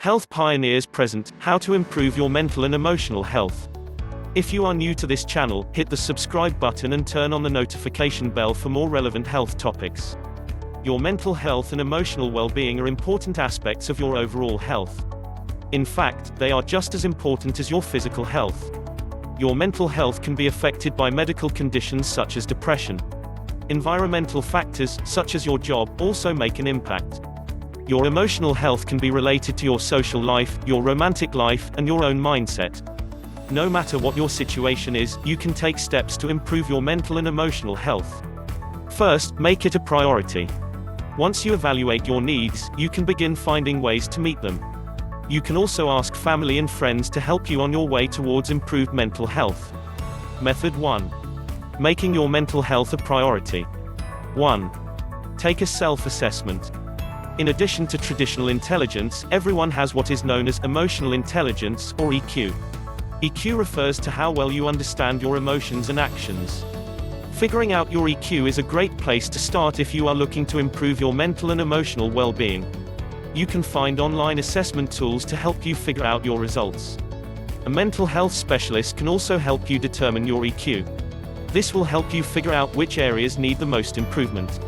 Health Pioneers present, how to improve your mental and emotional health. If you are new to this channel, hit the subscribe button and turn on the notification bell for more relevant health topics. Your mental health and emotional well-being are important aspects of your overall health. In fact, they are just as important as your physical health. Your mental health can be affected by medical conditions such as depression. Environmental factors, such as your job, also make an impact. Your emotional health can be related to your social life, your romantic life, and your own mindset. No matter what your situation is, you can take steps to improve your mental and emotional health. First, make it a priority. Once you evaluate your needs, you can begin finding ways to meet them. You can also ask family and friends to help you on your way towards improved mental health. Method 1. Making your mental health a priority. 1. Take a self-assessment. In addition to traditional intelligence, everyone has what is known as emotional intelligence, or EQ. EQ refers to how well you understand your emotions and actions. Figuring out your EQ is a great place to start if you are looking to improve your mental and emotional well-being. You can find online assessment tools to help you figure out your results. A mental health specialist can also help you determine your EQ. This will help you figure out which areas need the most improvement.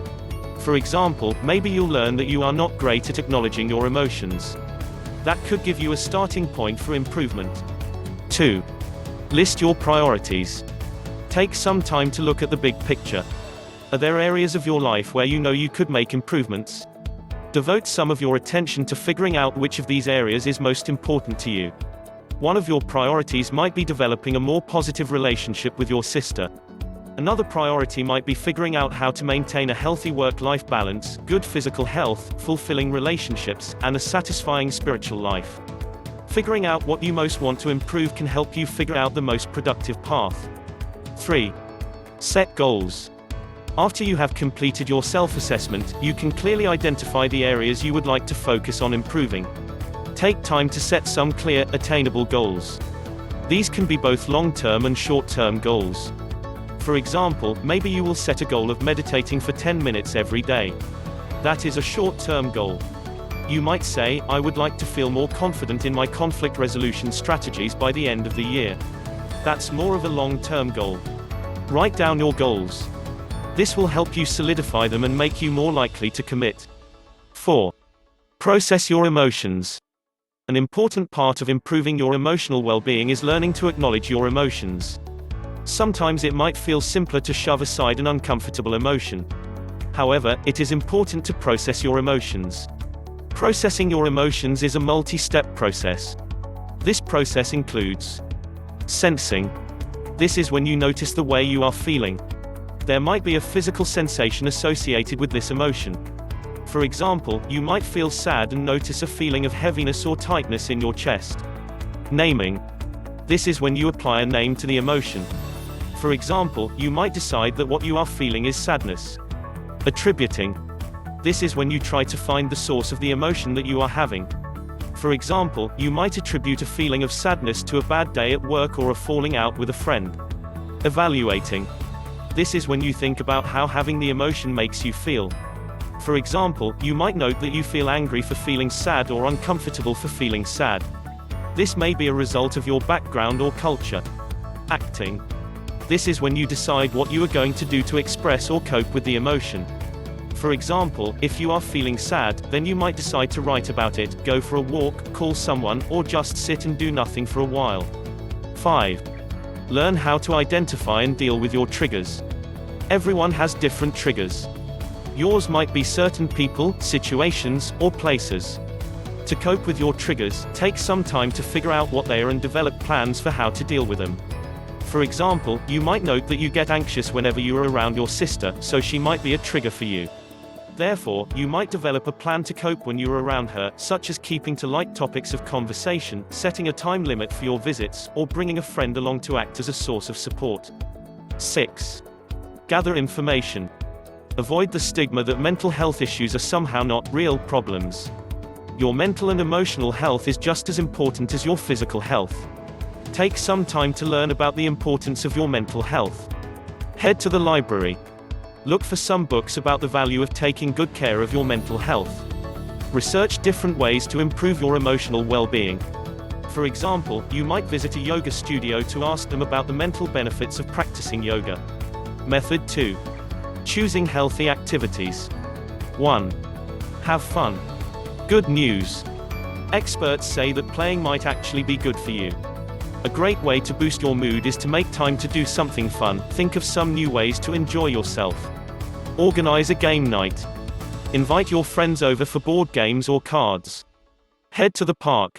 For example, maybe you'll learn that you are not great at acknowledging your emotions. That could give you a starting point for improvement. 2. List your priorities. Take some time to look at the big picture. Are there areas of your life where you know you could make improvements? Devote some of your attention to figuring out which of these areas is most important to you. One of your priorities might be developing a more positive relationship with your sister. Another priority might be figuring out how to maintain a healthy work-life balance, good physical health, fulfilling relationships, and a satisfying spiritual life. Figuring out what you most want to improve can help you figure out the most productive path. 3. Set goals. After you have completed your self-assessment, you can clearly identify the areas you would like to focus on improving. Take time to set some clear, attainable goals. These can be both long-term and short-term goals. For example, maybe you will set a goal of meditating for 10 minutes every day. That is a short-term goal. You might say, I would like to feel more confident in my conflict resolution strategies by the end of the year. That's more of a long-term goal. Write down your goals. This will help you solidify them and make you more likely to commit. 4. Process your emotions. An important part of improving your emotional well-being is learning to acknowledge your emotions. Sometimes it might feel simpler to shove aside an uncomfortable emotion. However, it is important to process your emotions. Processing your emotions is a multi-step process. This process includes sensing. This is when you notice the way you are feeling. There might be a physical sensation associated with this emotion. For example, you might feel sad and notice a feeling of heaviness or tightness in your chest. Naming. This is when you apply a name to the emotion. For example, you might decide that what you are feeling is sadness. Attributing. This is when you try to find the source of the emotion that you are having. For example, you might attribute a feeling of sadness to a bad day at work or a falling out with a friend. Evaluating. This is when you think about how having the emotion makes you feel. For example, you might note that you feel angry for feeling sad or uncomfortable for feeling sad. This may be a result of your background or culture. Acting. This is when you decide what you are going to do to express or cope with the emotion. For example, if you are feeling sad, then you might decide to write about it, go for a walk, call someone, or just sit and do nothing for a while. 5. Learn how to identify and deal with your triggers. Everyone has different triggers. Yours might be certain people, situations, or places. To cope with your triggers, take some time to figure out what they are and develop plans for how to deal with them. For example, you might note that you get anxious whenever you are around your sister, so she might be a trigger for you. Therefore, you might develop a plan to cope when you are around her, such as keeping to light topics of conversation, setting a time limit for your visits, or bringing a friend along to act as a source of support. 6. Gather information. Avoid the stigma that mental health issues are somehow not real problems. Your mental and emotional health is just as important as your physical health. Take some time to learn about the importance of your mental health. Head to the library. Look for some books about the value of taking good care of your mental health. Research different ways to improve your emotional well-being. For example, you might visit a yoga studio to ask them about the mental benefits of practicing yoga. Method 2. Choosing healthy activities. 1. Have fun. Good news. Experts say that playing might actually be good for you. A great way to boost your mood is to make time to do something fun. Think of some new ways to enjoy yourself. Organize a game night. Invite your friends over for board games or cards. Head to the park.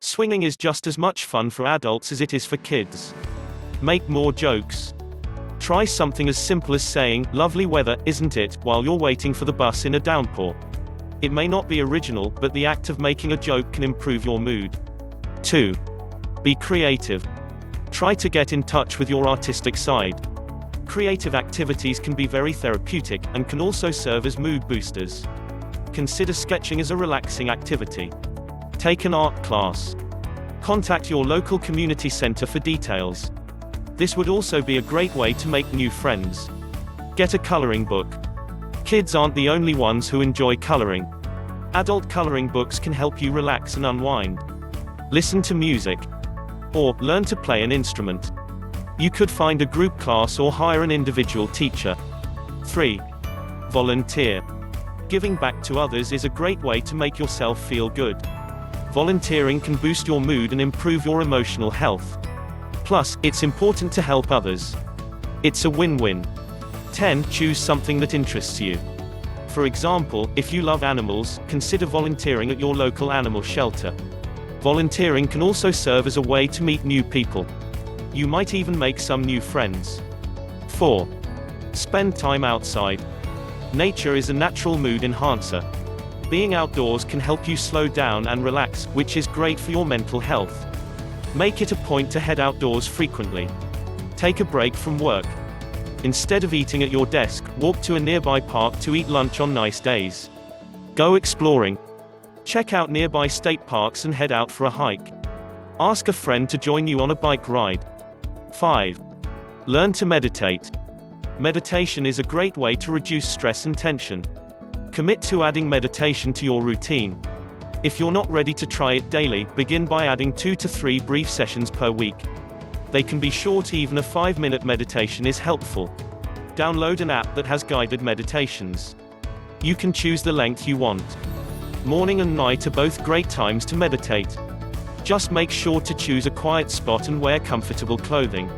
Swinging is just as much fun for adults as it is for kids. Make more jokes. Try something as simple as saying, "Lovely weather, isn't it?" while you're waiting for the bus in a downpour. It may not be original, but the act of making a joke can improve your mood. 2. Be creative. Try to get in touch with your artistic side. Creative activities can be very therapeutic, and can also serve as mood boosters. Consider sketching as a relaxing activity. Take an art class. Contact your local community center for details. This would also be a great way to make new friends. Get a coloring book. Kids aren't the only ones who enjoy coloring. Adult coloring books can help you relax and unwind. Listen to music. Or, learn to play an instrument. You could find a group class or hire an individual teacher. 3. Volunteer. Giving back to others is a great way to make yourself feel good. Volunteering can boost your mood and improve your emotional health. Plus, it's important to help others. It's a win-win. 10. Choose something that interests you. For example, if you love animals, consider volunteering at your local animal shelter. Volunteering can also serve as a way to meet new people. You might even make some new friends. 4. Spend time outside. Nature is a natural mood enhancer. Being outdoors can help you slow down and relax, which is great for your mental health. Make it a point to head outdoors frequently. Take a break from work. Instead of eating at your desk, walk to a nearby park to eat lunch on nice days. Go exploring. Check out nearby state parks and head out for a hike. Ask a friend to join you on a bike ride. 5. Learn to meditate. Meditation is a great way to reduce stress and tension. Commit to adding meditation to your routine. If you're not ready to try it daily, begin by adding 2 to 3 brief sessions per week. They can be short, even a 5-minute meditation is helpful. Download an app that has guided meditations. You can choose the length you want. Morning and night are both great times to meditate. Just make sure to choose a quiet spot and wear comfortable clothing.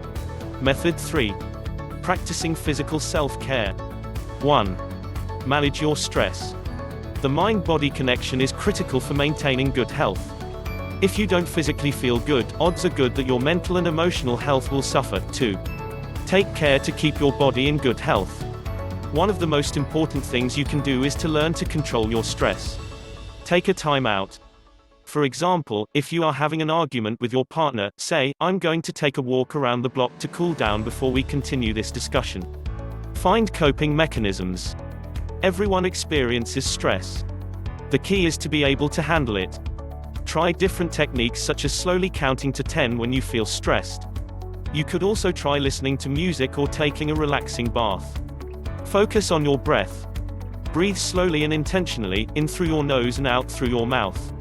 Method 3. Practicing physical self-care. 1. Manage your stress. The mind-body connection is critical for maintaining good health. If you don't physically feel good, odds are good that your mental and emotional health will suffer, too. Take care to keep your body in good health. One of the most important things you can do is to learn to control your stress. Take a time out. For example, if you are having an argument with your partner, say, "I'm going to take a walk around the block to cool down before we continue this discussion." Find coping mechanisms. Everyone experiences stress. The key is to be able to handle it. Try different techniques such as slowly counting to 10 when you feel stressed. You could also try listening to music or taking a relaxing bath. Focus on your breath. Breathe slowly and intentionally, in through your nose and out through your mouth.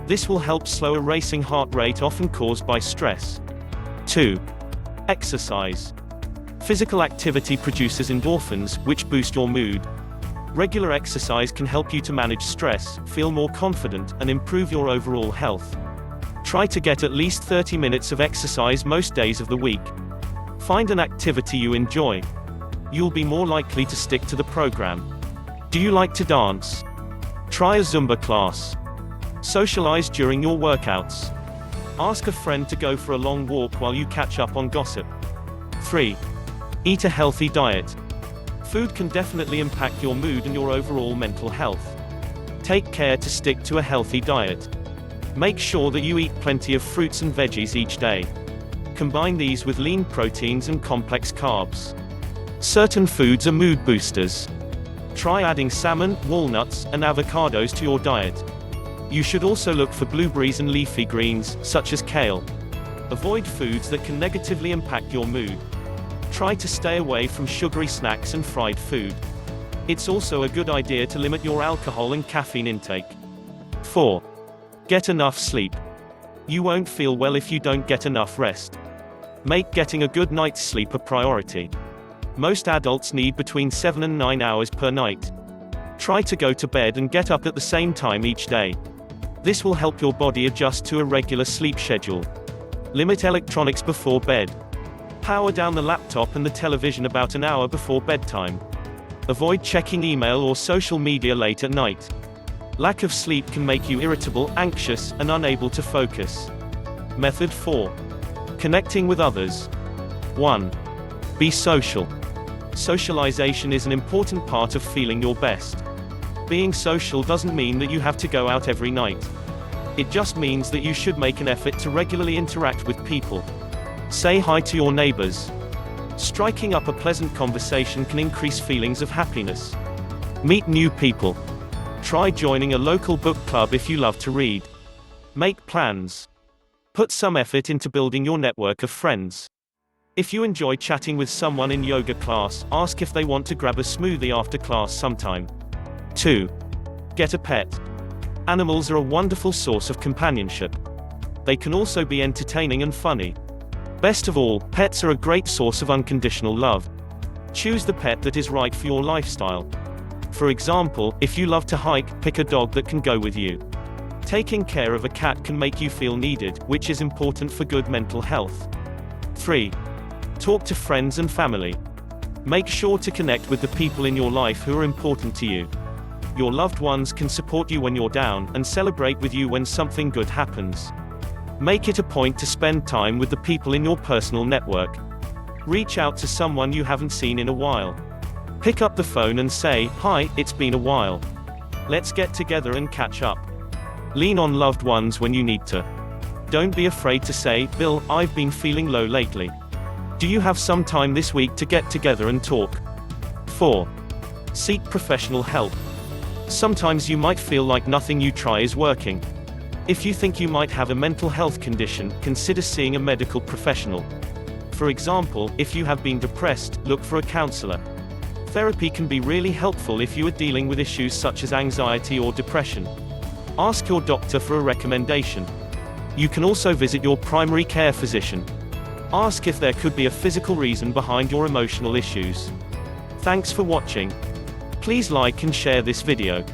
This will help slow a racing heart rate often caused by stress. 2. Exercise. Physical activity produces endorphins, which boost your mood. Regular exercise can help you to manage stress, feel more confident, and improve your overall health. Try to get at least 30 minutes of exercise most days of the week. Find an activity you enjoy. You'll be more likely to stick to the program. Do you like to dance? Try a Zumba class. Socialize during your workouts. Ask a friend to go for a long walk while you catch up on gossip. 3. Eat a healthy diet. Food can definitely impact your mood and your overall mental health. Take care to stick to a healthy diet. Make sure that you eat plenty of fruits and veggies each day. Combine these with lean proteins and complex carbs. Certain foods are mood boosters. Try adding salmon, walnuts, and avocados to your diet. You should also look for blueberries and leafy greens, such as kale. Avoid foods that can negatively impact your mood. Try to stay away from sugary snacks and fried food. It's also a good idea to limit your alcohol and caffeine intake. 4. Get enough sleep. You won't feel well if you don't get enough rest. Make getting a good night's sleep a priority. Most adults need between 7 and 9 hours per night. Try to go to bed and get up at the same time each day. This will help your body adjust to a regular sleep schedule. Limit electronics before bed. Power down the laptop and the television about an hour before bedtime. Avoid checking email or social media late at night. Lack of sleep can make you irritable, anxious, and unable to focus. Method 4. Connecting with others. 1. Be social. Socialization is an important part of feeling your best. Being social doesn't mean that you have to go out every night. It just means that you should make an effort to regularly interact with people. Say hi to your neighbors. Striking up a pleasant conversation can increase feelings of happiness. Meet new people. Try joining a local book club if you love to read. Make plans. Put some effort into building your network of friends. If you enjoy chatting with someone in yoga class, ask if they want to grab a smoothie after class sometime. 2. Get a pet. Animals are a wonderful source of companionship. They can also be entertaining and funny. Best of all, pets are a great source of unconditional love. Choose the pet that is right for your lifestyle. For example, if you love to hike, pick a dog that can go with you. Taking care of a cat can make you feel needed, which is important for good mental health. 3. Talk to friends and family. Make sure to connect with the people in your life who are important to you. Your loved ones can support you when you're down, and celebrate with you when something good happens. Make it a point to spend time with the people in your personal network. Reach out to someone you haven't seen in a while. Pick up the phone and say, "Hi, it's been a while. Let's get together and catch up." Lean on loved ones when you need to. Don't be afraid to say, "Bill, I've been feeling low lately. Do you have some time this week to get together and talk?" 4. Seek professional help. Sometimes you might feel like nothing you try is working. If you think you might have a mental health condition, consider seeing a medical professional. For example, if you have been depressed, look for a counselor. Therapy can be really helpful if you are dealing with issues such as anxiety or depression. Ask your doctor for a recommendation. You can also visit your primary care physician. Ask if there could be a physical reason behind your emotional issues. Thanks for watching. Please like and share this video.